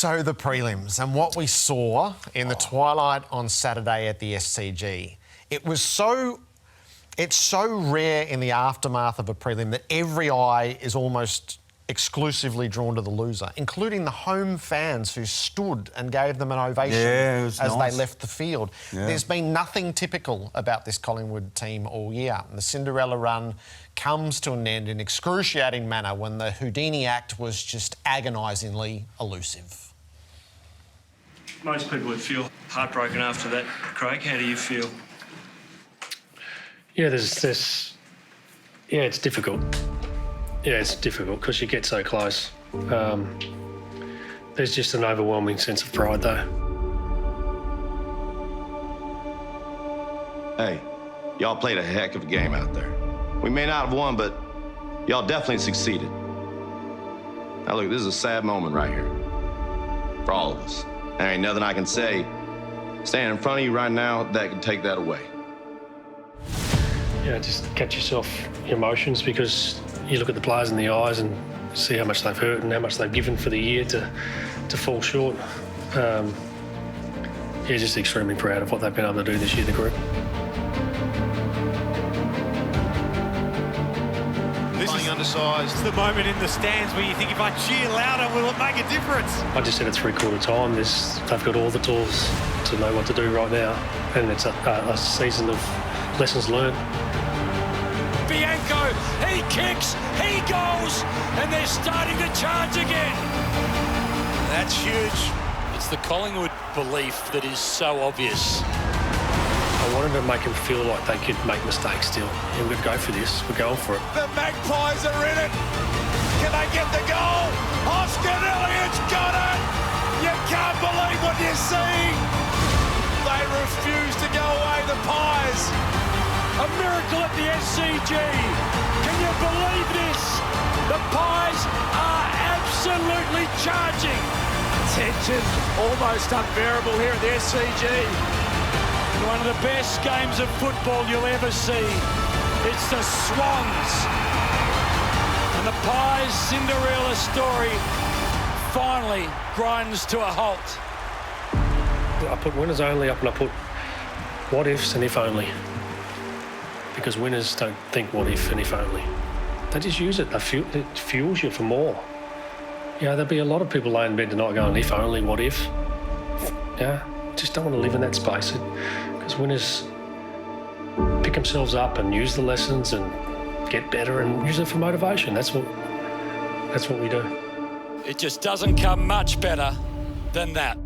So the prelims and what we saw in the twilight on Saturday at the SCG, it's so rare in the aftermath of a prelim that every eye is almost exclusively drawn to the loser, including the home fans who stood and gave them an ovation as they left the field. Yeah. There's been nothing typical about this Collingwood team all year. The Cinderella run comes to an end in excruciating manner when the Houdini act was just agonisingly elusive. Most people would feel heartbroken after that. Craig, how do you feel? Yeah, it's difficult. Yeah, it's difficult because you get so close. There's just an overwhelming sense of pride, though. Hey, y'all played a heck of a game out there. We may not have won, but y'all definitely succeeded. Now, look, this is a sad moment right here for all of us. There ain't nothing I can say standing in front of you right now that can take that away. Yeah, just catch yourself, your emotions, because you look at the players in the eyes and see how much they've hurt and how much they've given for the year to fall short. Just extremely proud of what they've been able to do this year, the group. This is undersized. It's the moment in the stands where you think, if I cheer louder, will it make a difference? I just said at three-quarter time, they've got all the tools to know what to do right now, and it's a season of lessons learned. Bianco, he kicks, he goes, and they're starting to charge again. That's huge. It's the Collingwood belief that is so obvious. I wanted to make them feel like they could make mistakes still. Yeah, we're going to go for this. We're going for it. The Magpies are in it. Can they get the goal? Oscar Elliott's got it. You can't believe what you're seeing. They refuse to go away, the Pies. A miracle at the SCG. Can you believe this? The Pies are absolutely charging. Tension almost unbearable here at the SCG. One of the best games of football you'll ever see. It's the Swans. And the Pies' Cinderella story finally grinds to a halt. I put winners only up and I put what ifs and if only. Because winners don't think what if and if only. They just use it. It fuels you for more. There'll be a lot of people laying in bed tonight going, if only, what if? Just don't want to live in that space. Because winners pick themselves up and use the lessons and get better and use it for motivation. That's what we do. It just doesn't come much better than that.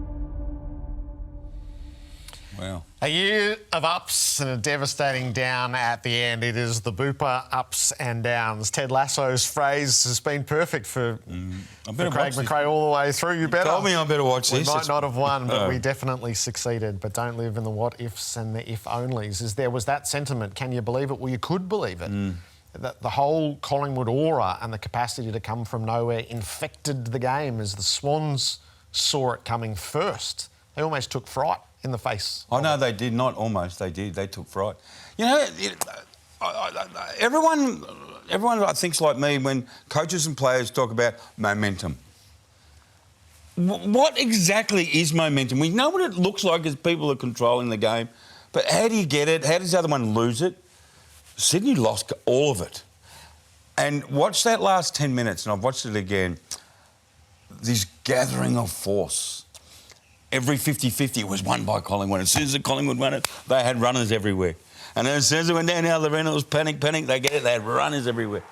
Wow. A year of ups and a devastating down at the end. It is the Booper ups and downs. Ted Lasso's phrase has been perfect for Craig McRae all the way through. You told me I better watch this. We might not have won, but we definitely succeeded. But don't live in the what ifs and the if onlys. There was that sentiment. Can you believe it? Well, you could believe it. The whole Collingwood aura and the capacity to come from nowhere infected the game as the Swans saw it coming first. They almost took fright in the face. Oh, no, they did not almost. They did. They took fright. You know, everyone thinks like me when coaches and players talk about momentum. What exactly is momentum? We know what it looks like as people are controlling the game, but how do you get it? How does the other one lose it? Sydney lost all of it. And watch that last 10 minutes, and I've watched it again, this gathering of force. Every 50-50 was won by Collingwood. As soon as the Collingwood won it, they had runners everywhere. And then as soon as it went down the other end, it was panic, they get it, they had runners everywhere.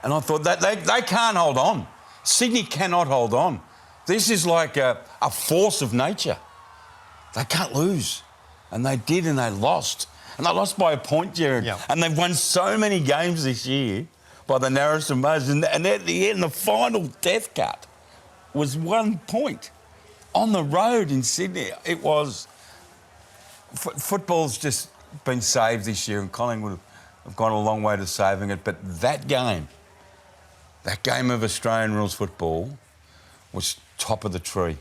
And I thought, that they can't hold on. Sydney cannot hold on. This is like a force of nature. They can't lose. And they did, and they lost. And they lost by a point, Jared. Yep. And they've won so many games this year by the narrowest of margins. And at the end, the final death cut was 1 point. On the road in Sydney, it was... Football's just been saved this year, and Collingwood have gone a long way to saving it. But that game of Australian rules football was top of the tree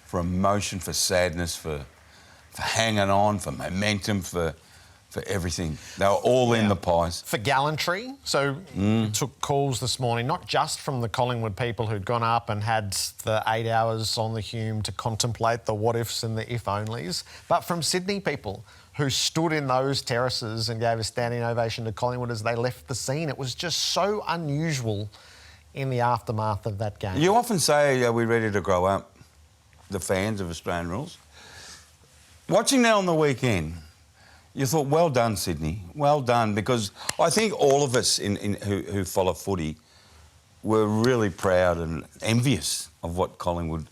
for emotion, for sadness, for hanging on, for momentum, for for everything. They were all in the Pies. For gallantry. So we took calls this morning, not just from the Collingwood people who'd gone up and had the 8 hours on the Hume to contemplate the what-ifs and the if-onlys, but from Sydney people who stood in those terraces and gave a standing ovation to Collingwood as they left the scene. It was just so unusual in the aftermath of that game. You often say, are we ready to grow up, the fans of Australian rules? Watching that on the weekend, you thought, well done, Sydney, well done, because I think all of us who follow footy were really proud and envious of what Collingwood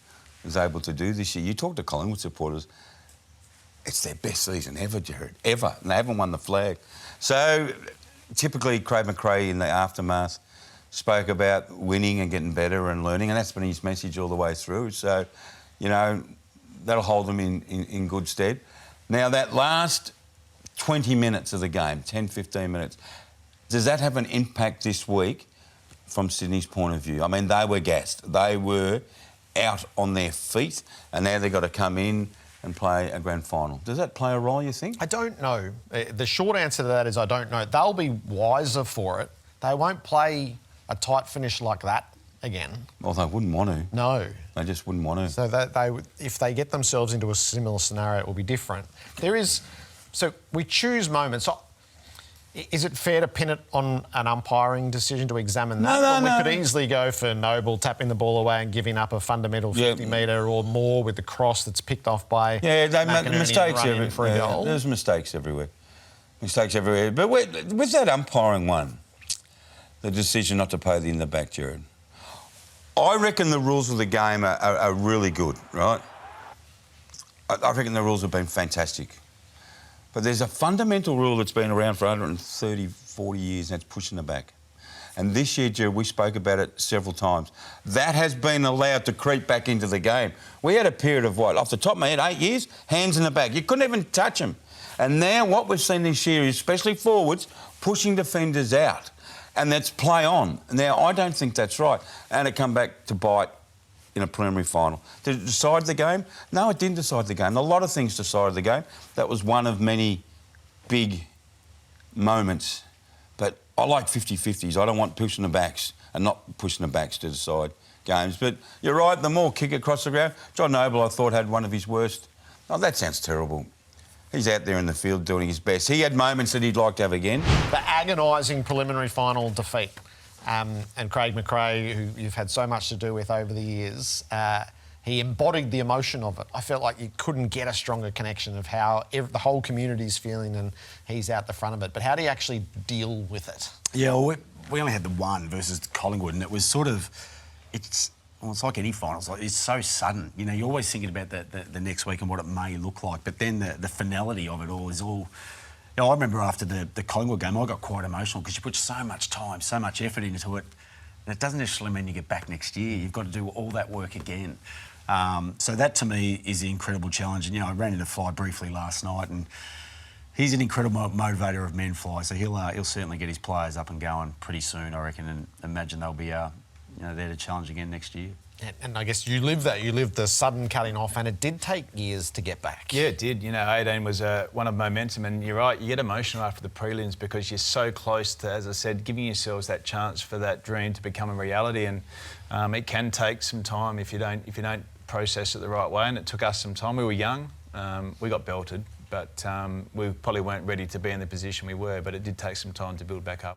was able to do this year. You talk to Collingwood supporters, it's their best season ever, Jared, ever, and they haven't won the flag. So, typically, Craig McRae in the aftermath spoke about winning and getting better and learning, and that's been his message all the way through. So, you know, that'll hold them in good stead. Now, that last 20 minutes of the game, 10, 15 minutes, does that have an impact this week from Sydney's point of view? I mean, they were gassed. They were out on their feet, and now they've got to come in and play a grand final. Does that play a role, you think? I don't know. The short answer to that is I don't know. They'll be wiser for it. They won't play a tight finish like that again. Well, they wouldn't want to. No. They just wouldn't want to. So if they get themselves into a similar scenario, it will be different. So we choose moments. Is it fair to pin it on an umpiring decision to examine that? No. We could easily go for Noble tapping the ball away and giving up a fundamental 50-metre or more with the cross that's picked off by mistakes everywhere for a goal. There's mistakes everywhere. But with that umpiring one, the decision not to pay the in the back, Jared, I reckon the rules of the game are really good, right? I reckon the rules have been fantastic. But there's a fundamental rule that's been around for 130, 40 years, and that's pushing the back. And this year, Jared, we spoke about it several times. That has been allowed to creep back into the game. We had a period of, off the top of my head, 8 years, hands in the back. You couldn't even touch them. And now what we've seen this year is, especially forwards, pushing defenders out. And that's play on. Now, I don't think that's right. And it come back to bite in a preliminary final. Did it decide the game? No, it didn't decide the game. A lot of things decided the game. That was one of many big moments. But I like 50-50s. I don't want pushing the backs and not pushing the backs to decide games. But you're right, the more kick across the ground. John Noble, I thought, had one of his worst. Oh, that sounds terrible. He's out there in the field doing his best. He had moments that he'd like to have again. The agonising preliminary final defeat. And Craig McRae, who you've had so much to do with over the years, he embodied the emotion of it. I felt like you couldn't get a stronger connection of how the whole community's feeling, and he's out the front of it. But how do you actually deal with it? Yeah, well, we only had the one versus Collingwood, and it was sort of... It's like any final. It's so sudden. You know, you're always thinking about the next week and what it may look like, but then the finality of it all is all... You know, I remember after the Collingwood game, I got quite emotional because you put so much time, so much effort into it, and it doesn't necessarily mean you get back next year. You've got to do all that work again. So that, to me, is the incredible challenge. And, you know, I ran into Fly briefly last night, and he's an incredible motivator of men, Fly, so he'll certainly get his players up and going pretty soon, I reckon, and imagine they'll be there to challenge again next year. And I guess you lived that. You lived the sudden cutting off, and it did take years to get back. Yeah, it did. You know, 18 was one of momentum, and you're right, you get emotional after the prelims because you're so close to, as I said, giving yourselves that chance for that dream to become a reality, and it can take some time if you don't process it the right way, and it took us some time. We were young, we got belted, but we probably weren't ready to be in the position we were, but it did take some time to build back up.